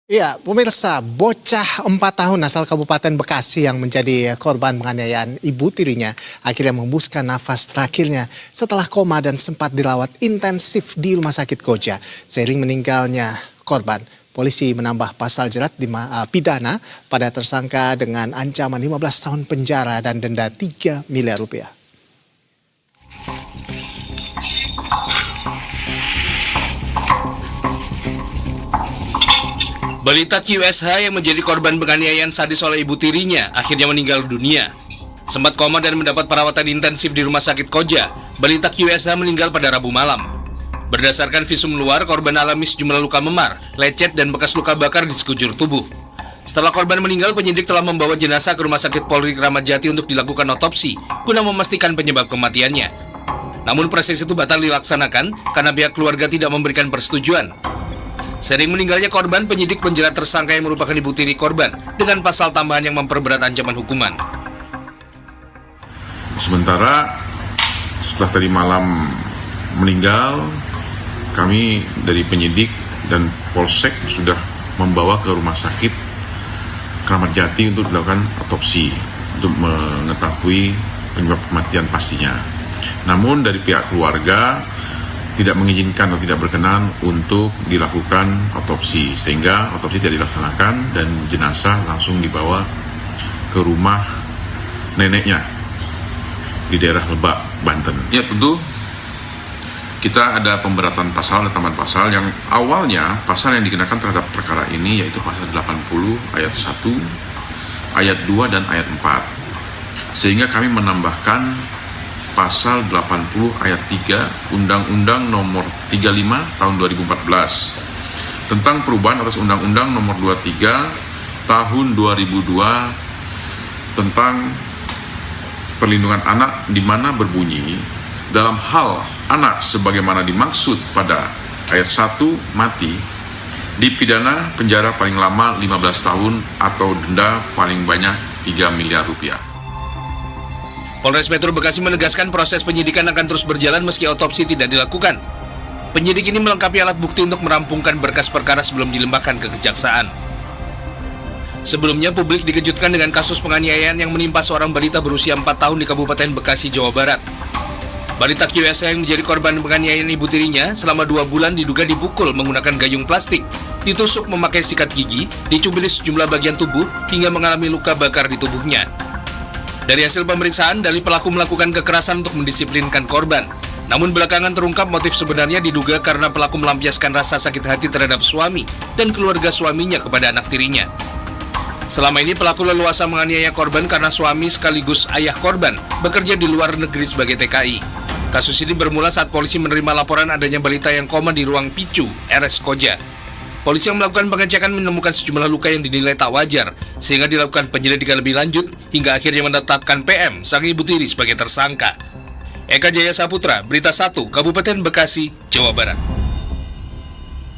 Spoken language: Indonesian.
Iya, pemirsa, bocah 4 tahun asal Kabupaten Bekasi yang menjadi korban penganiayaan ibu tirinya akhirnya menghembuskan nafas terakhirnya setelah koma dan sempat dirawat intensif di Rumah Sakit Koja. Seiring meninggalnya korban, polisi menambah pasal jerat pidana pada tersangka dengan ancaman 15 tahun penjara dan denda 3 miliar rupiah. Balita QSH yang menjadi korban penganiayaan sadis oleh ibu tirinya akhirnya meninggal dunia. Sempat koma dan mendapat perawatan intensif di Rumah Sakit Koja, balita QSH meninggal pada Rabu malam. Berdasarkan visum luar, korban alami sejumlah luka memar, lecet, dan bekas luka bakar di sekujur tubuh. Setelah korban meninggal, penyidik telah membawa jenazah ke Rumah Sakit Polri Kramat Jati untuk dilakukan otopsi guna memastikan penyebab kematiannya. Namun proses itu batal dilaksanakan karena pihak keluarga tidak memberikan persetujuan. Sering meninggalnya korban, penyidik menjerat tersangka yang merupakan ibu tiri korban dengan pasal tambahan yang memperberat ancaman hukuman. Sementara setelah tadi malam meninggal, kami dari penyidik dan Polsek sudah membawa ke Rumah Sakit Kramat Jati untuk dilakukan otopsi untuk mengetahui penyebab kematian pastinya. Namun dari pihak keluarga tidak mengizinkan atau tidak berkenan untuk dilakukan otopsi, sehingga otopsi tidak dilaksanakan dan jenazah langsung dibawa ke rumah neneknya di daerah Lebak, Banten. Ya, tentu kita ada pemberatan pasal, tambahan pasal yang awalnya pasal yang dikenakan terhadap perkara ini yaitu pasal 80 ayat 1, ayat 2 dan ayat 4. Sehingga kami menambahkan pasal 80 ayat 3 Undang-Undang nomor 35 tahun 2014 tentang perubahan atas Undang-Undang nomor 23 tahun 2002 tentang perlindungan anak, di mana berbunyi dalam hal anak sebagaimana dimaksud pada ayat 1 mati, dipidana penjara paling lama 15 tahun atau denda paling banyak 3 miliar rupiah. Polres Metro Bekasi menegaskan proses penyidikan akan terus berjalan meski otopsi tidak dilakukan. Penyidik ini melengkapi alat bukti untuk merampungkan berkas perkara sebelum dilimpahkan ke kejaksaan. Sebelumnya, publik dikejutkan dengan kasus penganiayaan yang menimpa seorang balita berusia 4 tahun di Kabupaten Bekasi, Jawa Barat. Balita QSH yang menjadi korban penganiayaan ibu tirinya selama 2 bulan diduga dipukul menggunakan gayung plastik, ditusuk memakai sikat gigi, dicubili sejumlah bagian tubuh, hingga mengalami luka bakar di tubuhnya. Dari hasil pemeriksaan, dalih pelaku melakukan kekerasan untuk mendisiplinkan korban. Namun belakangan terungkap motif sebenarnya diduga karena pelaku melampiaskan rasa sakit hati terhadap suami dan keluarga suaminya kepada anak tirinya. Selama ini pelaku leluasa menganiaya korban karena suami sekaligus ayah korban bekerja di luar negeri sebagai TKI. Kasus ini bermula saat polisi menerima laporan adanya balita yang koma di ruang PICU RS Koja. Polisi yang melakukan pengecekan menemukan sejumlah luka yang dinilai tak wajar, sehingga dilakukan penyelidikan lebih lanjut hingga akhirnya menetapkan PM, sang ibu tiri, sebagai tersangka. Eka Jaya Saputra, Berita 1, Kabupaten Bekasi, Jawa Barat.